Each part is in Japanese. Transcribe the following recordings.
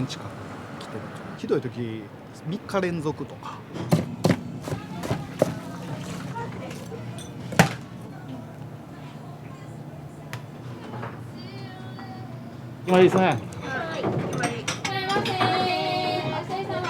年近く来てる。ひどい時3日連続とか。決まりですね。はい、決まり。すいません。お疲れ様。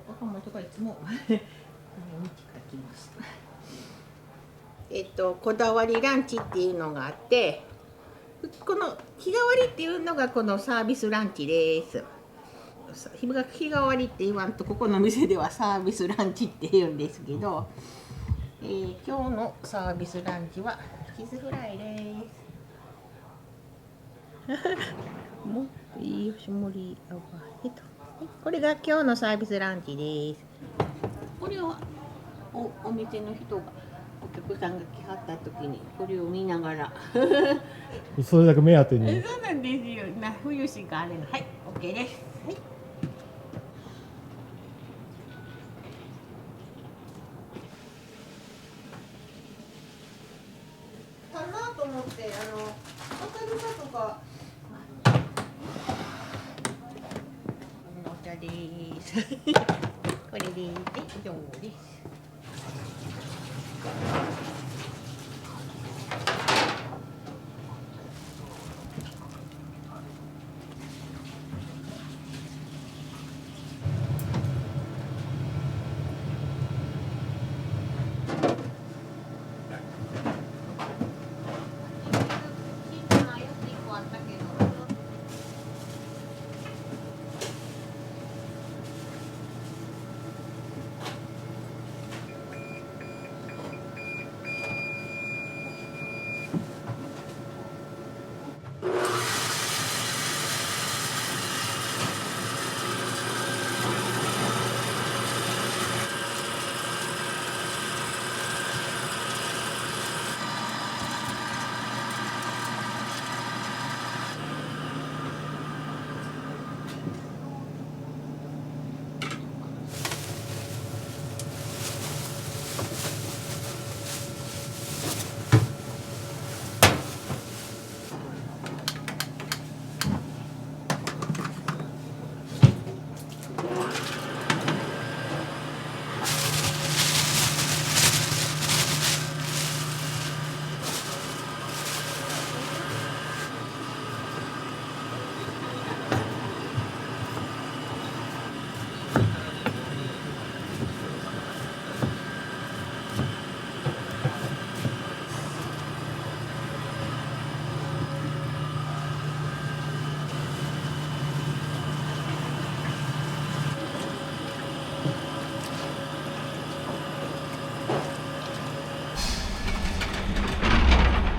若者とかいつもこだわりランチっていうのがあって、この日替わりっていうのがこのサービスランチです。日替わりって言わんとここの店ではサービスランチって言うんですけど、今日のサービスランチはキスフライです。もういい吉盛りオーバーヘッド。これが今日のサービスランチです。これはお店の人がお客さんが来はった時にこれを見ながらそれだけ目当てに。そうなんですよ。冬しかあれの。はい、OK です。はい。かなと思って明るさとか。お茶です。これで以上です。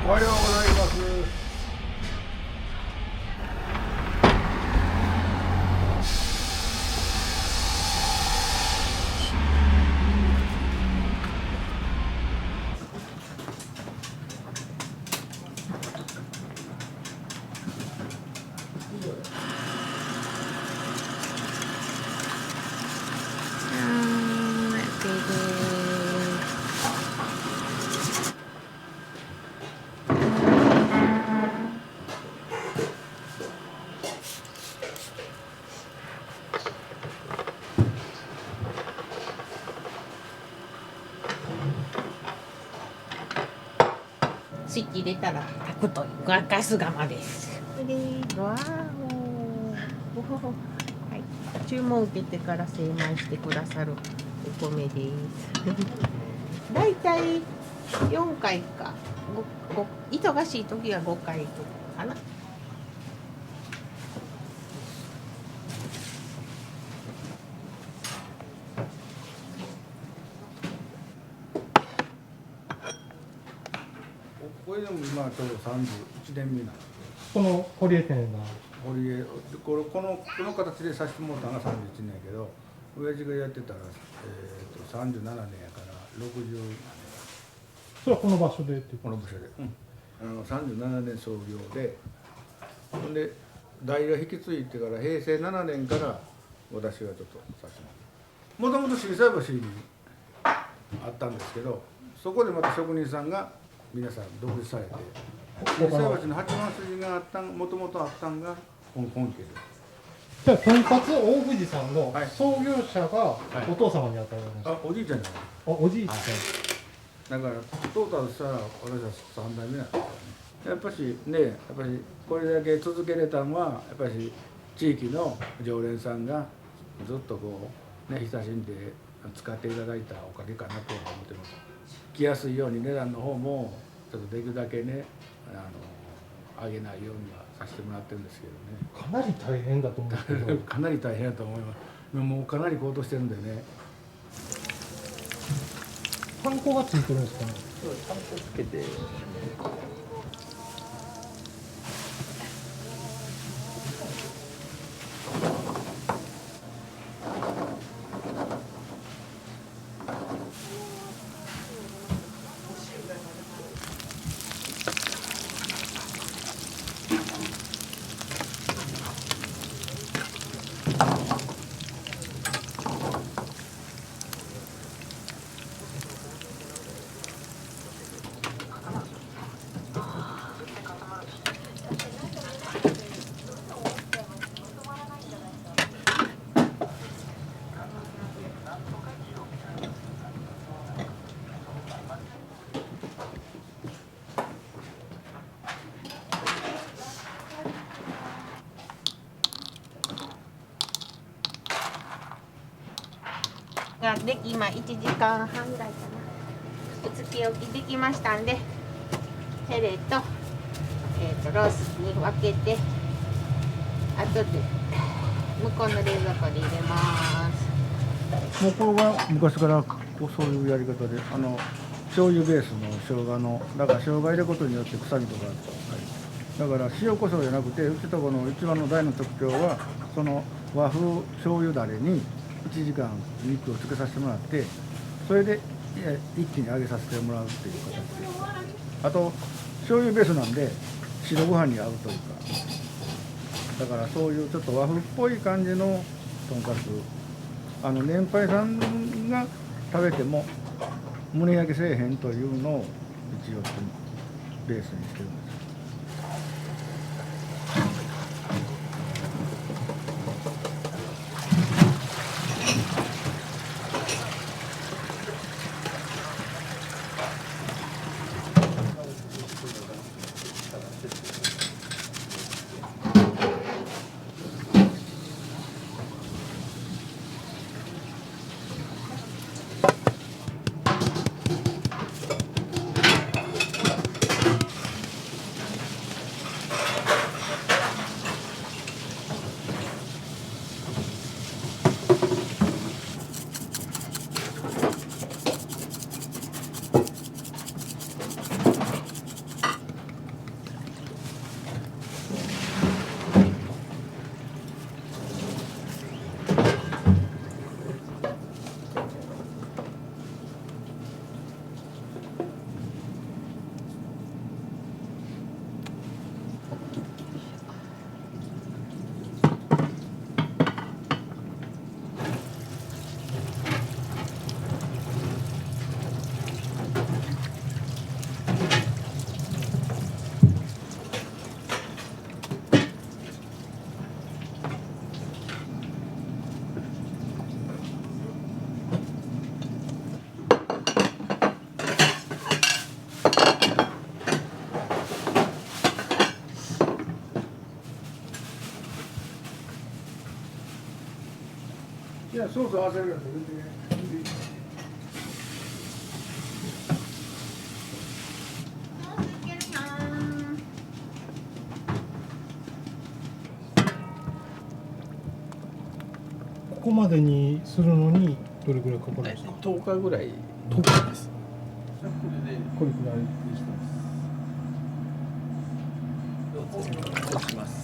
おはようございます。スイッチ入れたら炊くというガス釜です。わお。はい。注文受けてから精米してくださるお米です。だいたい4回か忙しい時は5回とかかな。ここれでも今ちょうど31年目なんで、この堀江店が堀江この形でさせてもらったのが31年やけど、親父がやってたら、37年やから60年。それはこの場所でっていうこの部署で、37年創業で、ほんで代が引き継いでから平成7年から私がちょっとさせてもらって、もともと心斎橋にあったんですけど、そこでまた職人さんが皆さん独立されて、心斎橋の八幡筋がもともとあったんが本家で。じゃあとんかつ大藤さんのはい創業者がお父様に当たられました、あ、おじいちゃんじゃない。おじいちゃん、だからトータルしたら私は3代目なんですよね。やっぱしね、やっぱりこれだけ続けれたのはやっぱり地域の常連さんがずっとこうね親しんで使っていただいたおかげかなと思ってます。来やすいように値段の方もちょっとできるだけね上げないようにはさせてもらってるんですけどね。かなり大変だと思うんですけどかなり大変だと思います。もうかなり高騰してるんでね。ハンコがついてるんですかね。パン粉つけて。ができ今1時間半ぐらいかな。つけ置きできましたんで、ヘレと、ロースに分けて、あとで向こうの冷蔵庫に入れます。もうこれは昔からそういうやり方で、醤油ベースの生姜の、だから生姜入れることによって臭みとか、だから塩コショウじゃなくて、うちとこの一番の大の特徴はその和風醤油だれに1時間肉をつけさせてもらって、それで一気に揚げさせてもらうっていう形で、あと醤油ベースなんで白ご飯に合うというか、だからそういうちょっと和風っぽい感じのとんかつ、年配さんが食べても胸焼けせえへんというのを一応ベースにしてるんです。いや、ソース合わせるやつ入れてね。ここまでにするのにどれぐらいかかるんですか。 10日ぐらい。 10日です。これくらいできてます。こうします。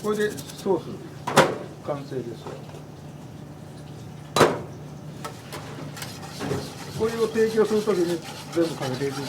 これでソース完成ですよ。これを提供するときに全部かけていく。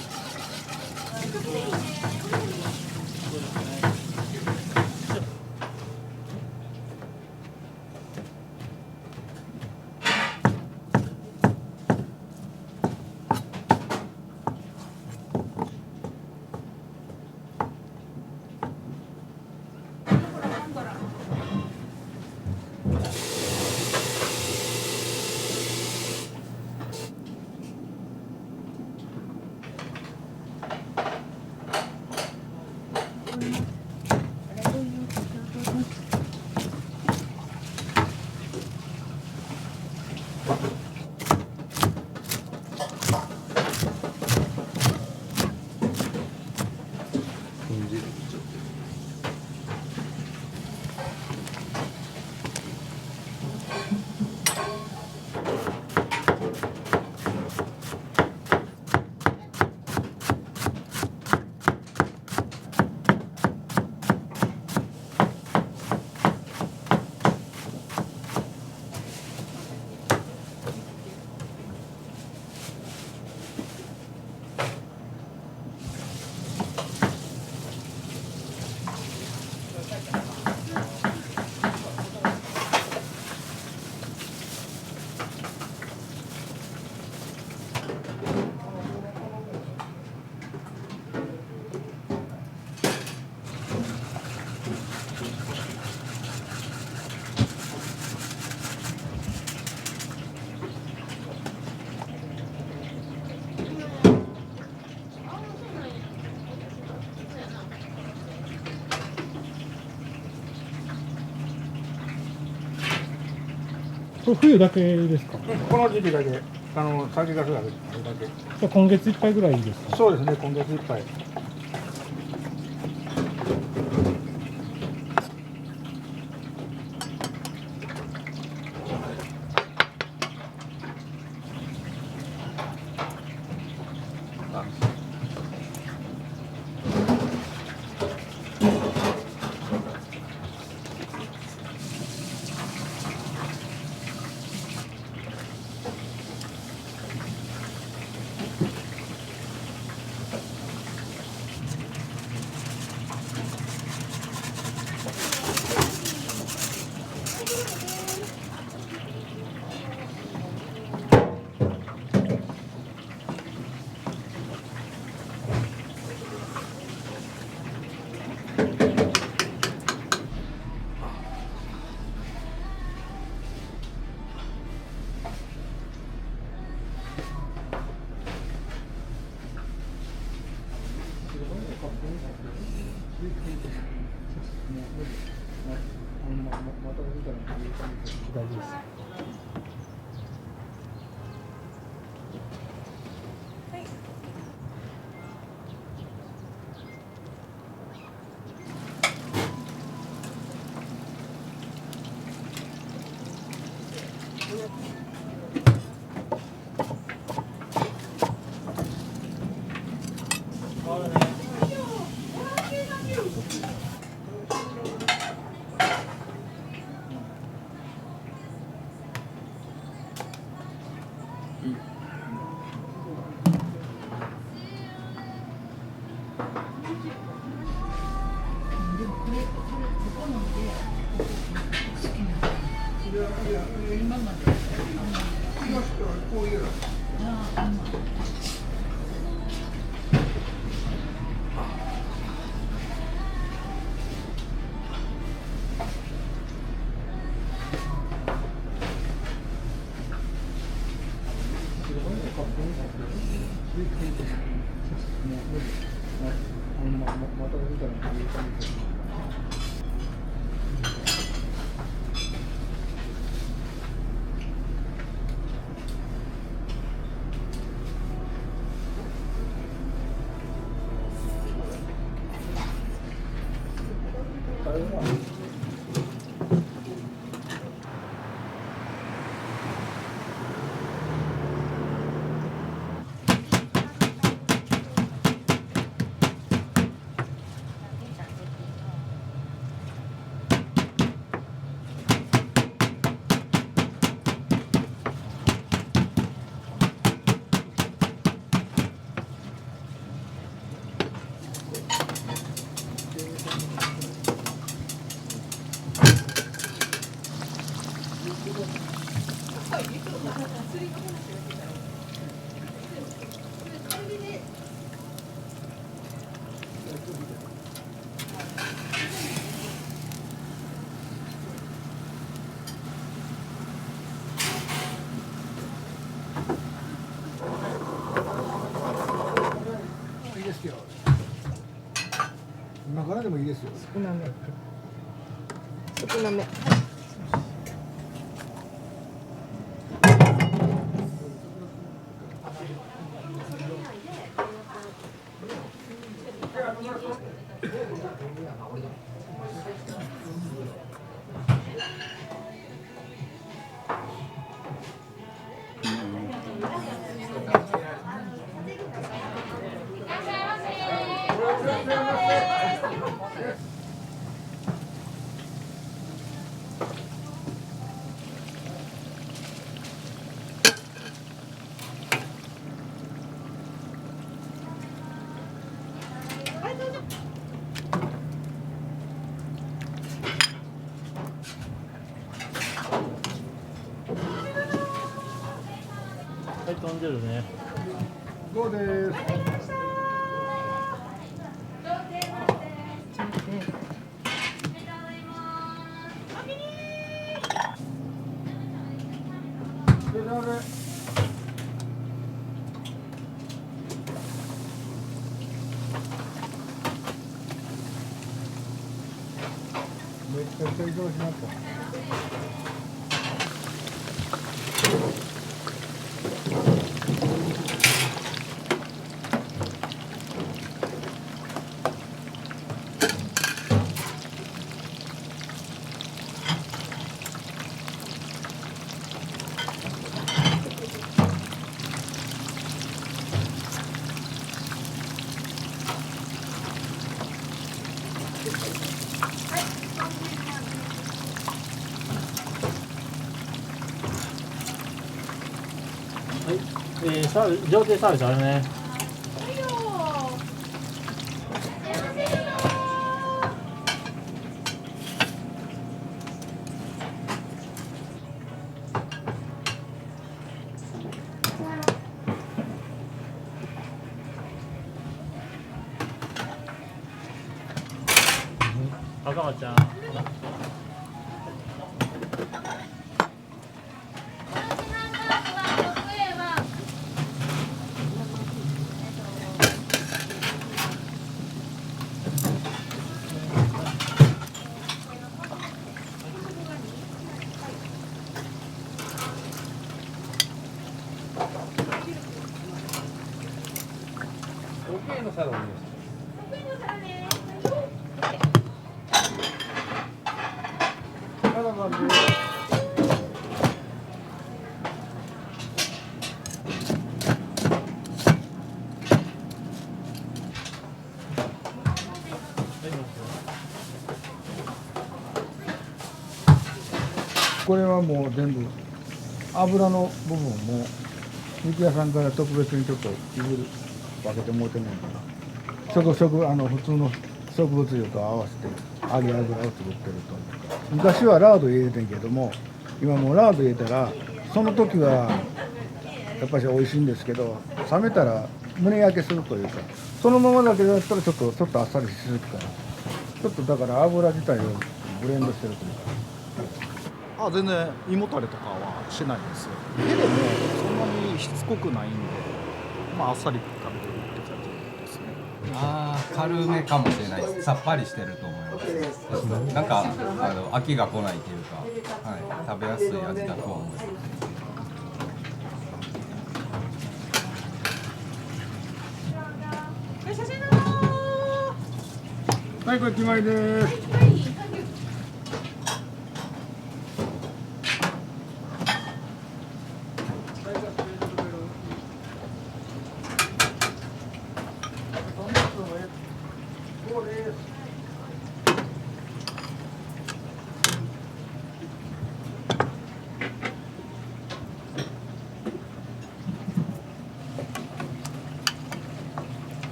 これ冬だけですか？この時期だけ、酒粕があるだけ。じゃあ今月いっぱいぐらいですか？そうですね、今月いっぱい。大丈夫です。また出たらいい感じです。いいですよ。今からでもいいですよ。少なめ。少なめ。はい、飛んでるね。どうです。めちゃくちゃ移動しました。はい、サービス、上級サービスあるね。赤松ちゃん。OK のサラダです。サラダです。これはもう全部油の部分も肉屋さんから特別にちょっといぶる分けてもうてんねんから、普通の植物油と合わせて揚げ油を作ってると。昔はラード入れてんけども、今もうラード入れたらその時はやっぱり美味しいんですけど、冷めたら胸焼けするというか、そのままだけだったらちょっとあっさりしすぎるから、ちょっとだから油自体をブレンドしてるというか。全然胃もたれとかはしないですよ。手でもそんなにしつこくないんで、あっさり食べれるって感じですね。軽めかもしれないです。さっぱりしてると思います。なんか飽きが来ないというか、はい、食べやすい味だと思います。はい、これ決まりです。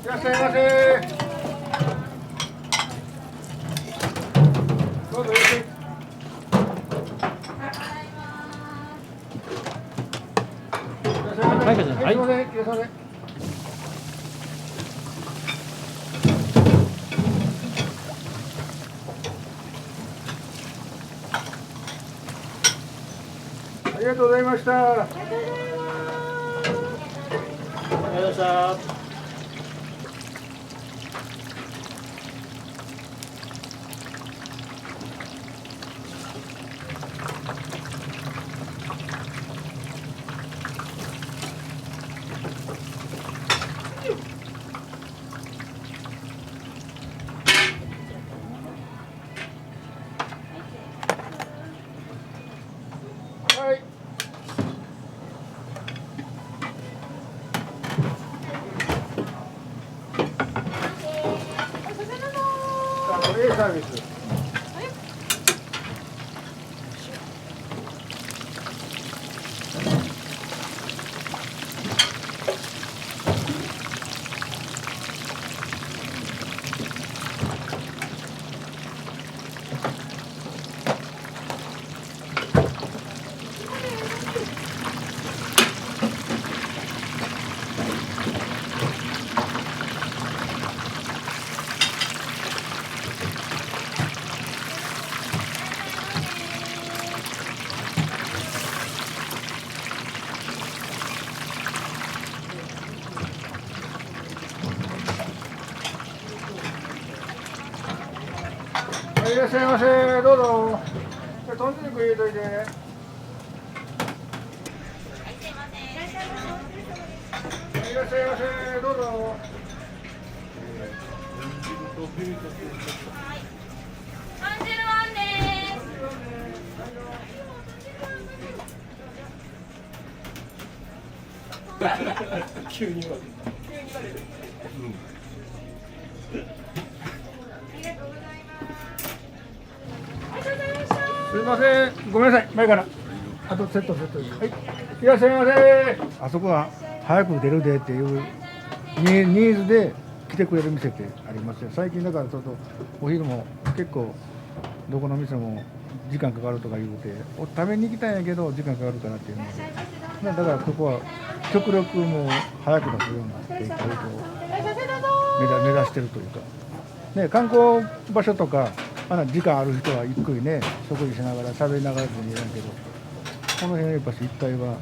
いらっしゃいませ。どうぞいらっしゃい。マイカちゃん、はい。すいません、いらっしゃいませ。ありがとうございました。ありがとうございました。はい。これ A サービス。いらっしゃいませ。どうぞ。豚肉入れといて。いらっしゃいませ。どうぞ。急に言われる。すみません、ごめんなさい、前から。あとセット。はい、いらっしゃいませ。あそこは早く出るでっていうニーズで来てくれる店ってありますよ。最近だからちょっとお昼も結構どこの店も時間かかるとか言うて、食べに行きたいんやけど時間かかるかなっていうので、だからそこは極力もう早く出すような展開を目指してるというか、ね、観光場所とか時間ある人はゆっくりね食事しながら喋りながらでもいいんやけど、この辺やっぱし一帯はもう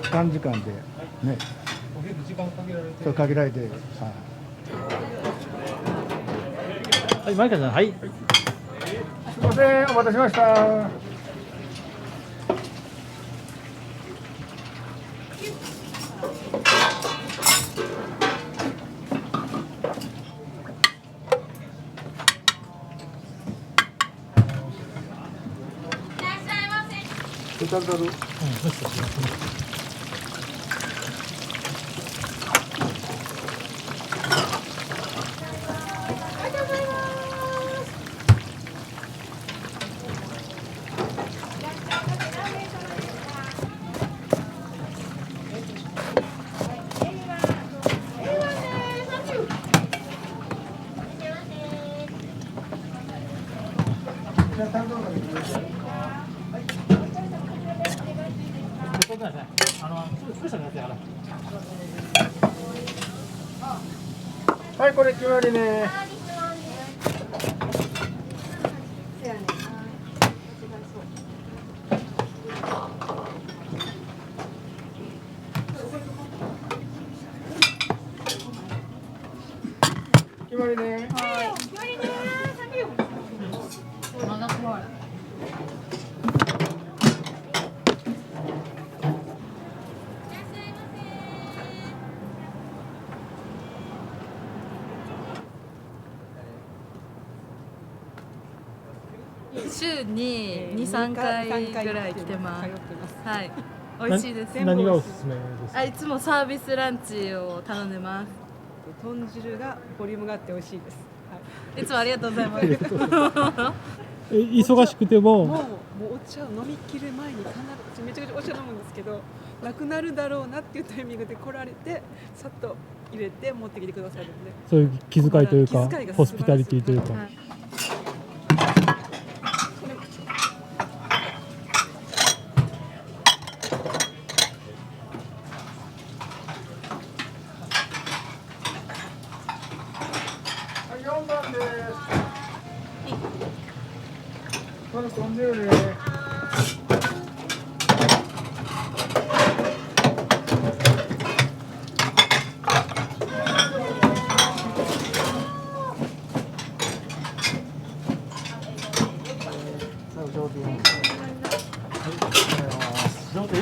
短時間でね、お昼時間限られて。そう限られて、はい、マイカちゃん、はい。すみません、お待たせしました。タルタル。はいこれ決まりね。決まりね。週に2、3回ぐらい来てます。はい、美味しいです。何がおすすめですか？いつもサービスランチを頼んでます。豚汁がボリュームがあって美味しいです。いつもありがとうございます。忙しくてももうお茶を飲み切る前に必ずめちゃくちゃお茶飲むんですけど、なくなるだろうなっていうタイミングで来られて、さっと入れて持ってきてくださるんで、そういう気遣いというか気遣いがホスピタリティというか、はい4番です。まだ飛んでるね。上手4。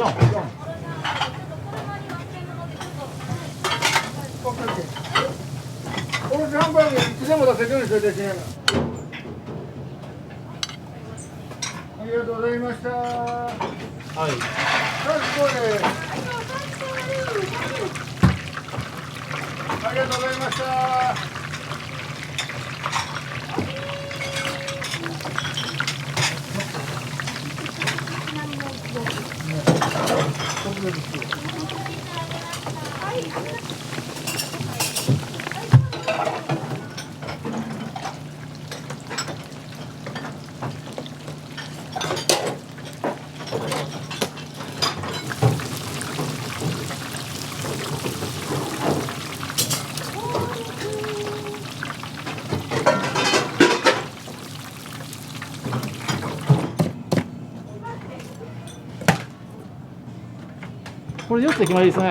このハンバーグいつでも出せるようにしといてしながら。ありがとうございました。はい。最高です。ありがとうございました。これ4つで決まりですね。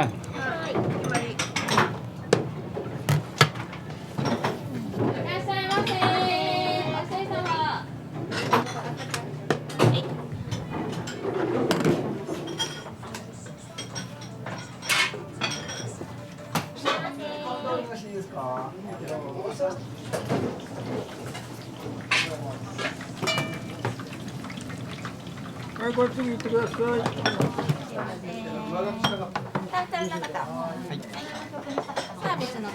はい、こっちに行ってください。タルタルの方、サービスの方、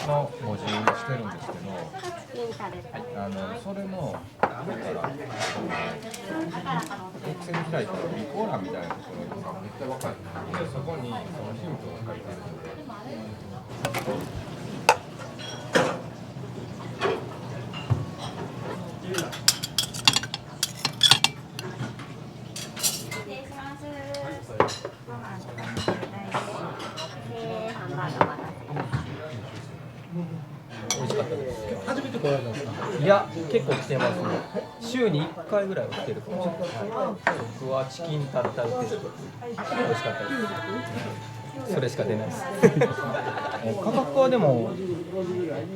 の文字してるんですけど、それのだからエクセル開いてリコーラーみたいなところが絶対分かる。でそこにそのヒントが書いてあるので。美味しかったです。初めて来られたんですか？いや、結構来てますね。週に1回ぐらいは来てるかもしれない。僕はチキンタルタル定食、美味しかったです。それしか出ないです。価格はでも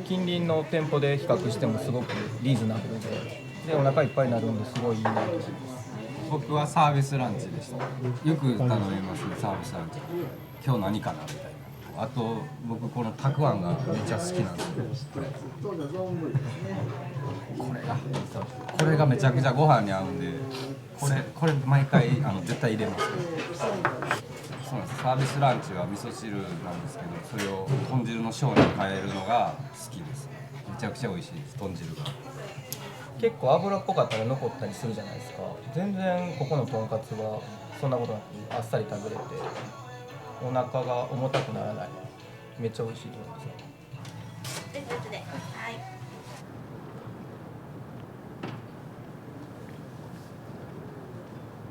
近隣の店舗で比較してもすごくリーズナブルで、お腹いっぱいになるんですごいいいなと思います。僕はサービスランチでした。よく頼みますね、サービスランチ。今日何かなみたいな。あと僕このたくあんがめっちゃ好きなんですよ。これがめちゃくちゃご飯に合うんで、これ毎回絶対入れます。そうなんです。サービスランチは味噌汁なんですけど、それを豚汁の小に変えるのが好きです。めちゃくちゃ美味しいです、豚汁が。結構油っぽかったり残ったりするじゃないですか。全然ここのとんかつはそんなことなくあっさり食べれて、お腹が重たくならない。めっちゃ美味しいと思いますね。はい。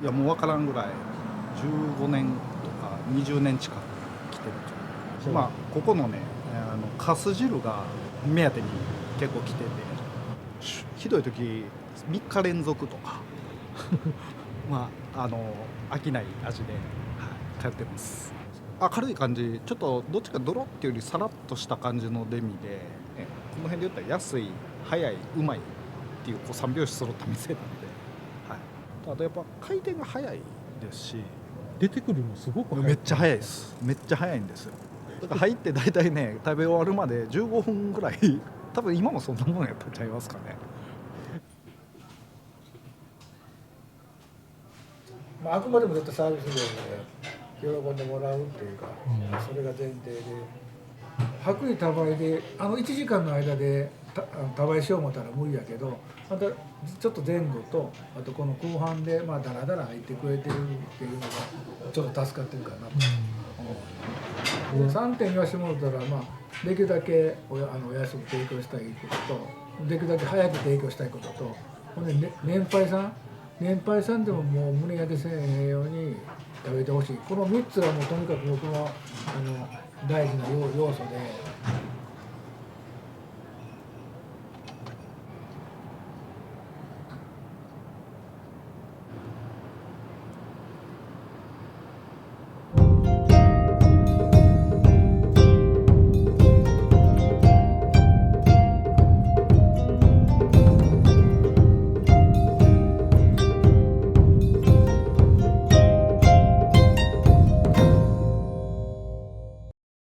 いやもう分からんぐらい15年とか20年近く来てると。まあここのねかす汁が目当てに結構来てて、ひどい時3日連続とかまあ飽きない味で、通ってます。軽い感じ、ちょっとどっちかドロっていうよりさらっとした感じのデミで、この辺で言ったら安い早いうまいっていう3拍子揃った店なんで、あとやっぱ回転が早いですし、出てくるのすごく早い。めっちゃ早いです。めっちゃ早いんですよ。だから入って大体ね食べ終わるまで15分ぐらい多分今もそんなもんやったんちゃいますかね。まあ、あくまでも絶対サービス業で喜んでもらうっていうか、それが前提で薄利多売で1時間の間で多売しよう思ったら無理やけど、またちょっと前後とあとこの後半でまあダラダラ入ってくれてるっていうのがちょっと助かってるかなと。3点言わせてもらったら、まあ、できるだけお安く提供したいことと、できるだけ早く提供したいことと、ほんで、年配さんでももう胸焼けせえへんように食べてほしい。この3つはもうとにかく僕は大事な要素で。